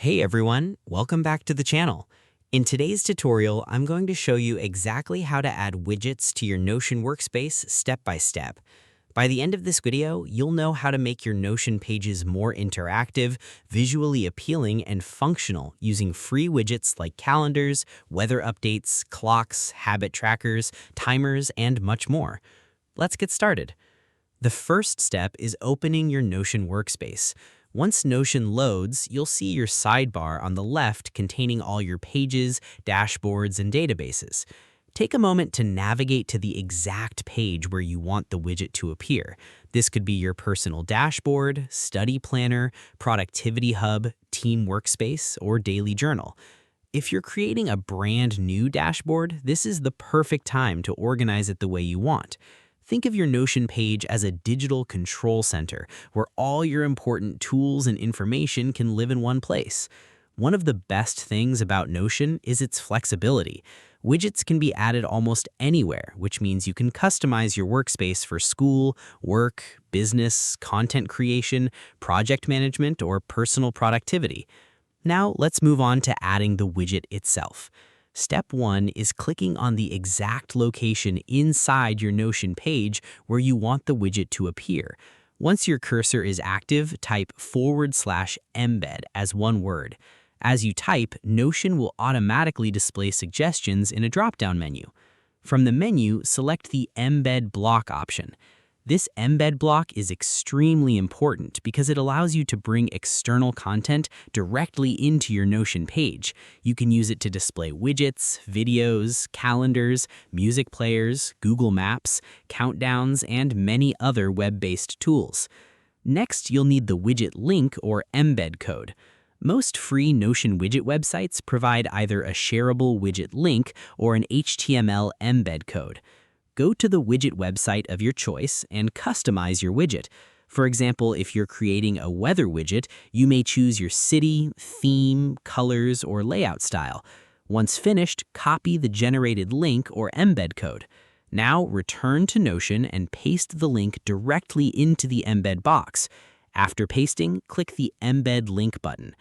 Hey everyone, welcome back to the channel. In today's tutorial, I'm going to show you exactly how to add widgets to your Notion workspace step by step. By the end of this video, you'll know how to make your Notion pages more interactive, visually appealing, and functional using free widgets like calendars, weather updates, clocks, habit trackers, timers, and much more. Let's get started. The first step is opening your Notion workspace. Once Notion loads, you'll see your sidebar on the left containing all your pages, dashboards, and databases. Take a moment to navigate to the exact page where you want the widget to appear. This could be your personal dashboard, study planner, productivity hub, team workspace, or daily journal. If you're creating a brand new dashboard, this is the perfect time to organize it the way you want. Think of your Notion page as a digital control center where all your important tools and information can live in one place. One of the best things about Notion is its flexibility. Widgets can be added almost anywhere, which means you can customize your workspace for school, work, business, content creation, project management, or personal productivity. Now let's move on to adding the widget itself. Step 1 is clicking on the exact location inside your Notion page where you want the widget to appear. Once your cursor is active, type /embed as one word. As you type, Notion will automatically display suggestions in a drop-down menu. From the menu, select the Embed Block option. This embed block is extremely important because it allows you to bring external content directly into your Notion page. You can use it to display widgets, videos, calendars, music players, Google Maps, countdowns, and many other web-based tools. Next, you'll need the widget link or embed code. Most free Notion widget websites provide either a shareable widget link or an HTML embed code. Go to the widget website of your choice and customize your widget. For example, if you're creating a weather widget, you may choose your city, theme, colors, or layout style. Once finished, copy the generated link or embed code. Now return to Notion and paste the link directly into the embed box. After pasting, click the Embed Link button.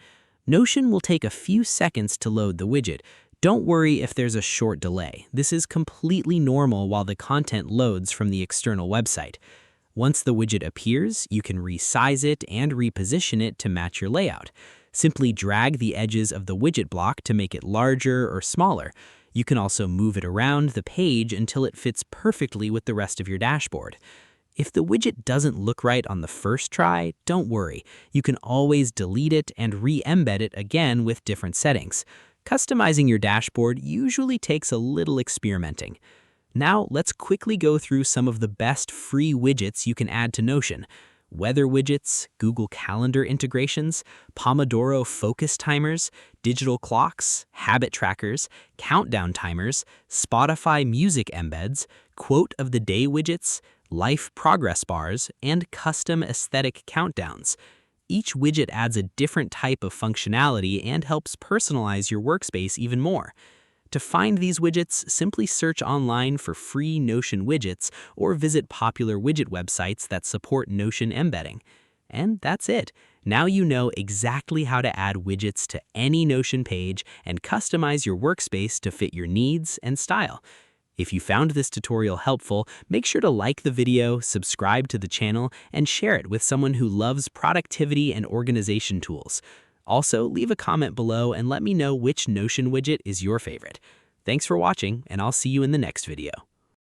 Notion will take a few seconds to load the widget. Don't worry if there's a short delay. This is completely normal while the content loads from the external website. Once the widget appears, you can resize it and reposition it to match your layout. Simply drag the edges of the widget block to make it larger or smaller. You can also move it around the page until it fits perfectly with the rest of your dashboard. If the widget doesn't look right on the first try, don't worry. You can always delete it and re-embed it again with different settings. Customizing your dashboard usually takes a little experimenting. Now, let's quickly go through some of the best free widgets you can add to Notion. Weather widgets, Google Calendar integrations, Pomodoro focus timers, digital clocks, habit trackers, countdown timers, Spotify music embeds, quote of the day widgets, life progress bars, and custom aesthetic countdowns. Each widget adds a different type of functionality and helps personalize your workspace even more. To find these widgets, simply search online for free Notion widgets or visit popular widget websites that support Notion embedding. And that's it. Now you know exactly how to add widgets to any Notion page and customize your workspace to fit your needs and style. If you found this tutorial helpful, make sure to like the video, subscribe to the channel, and share it with someone who loves productivity and organization tools. Also, leave a comment below and let me know which Notion widget is your favorite. Thanks for watching, and I'll see you in the next video.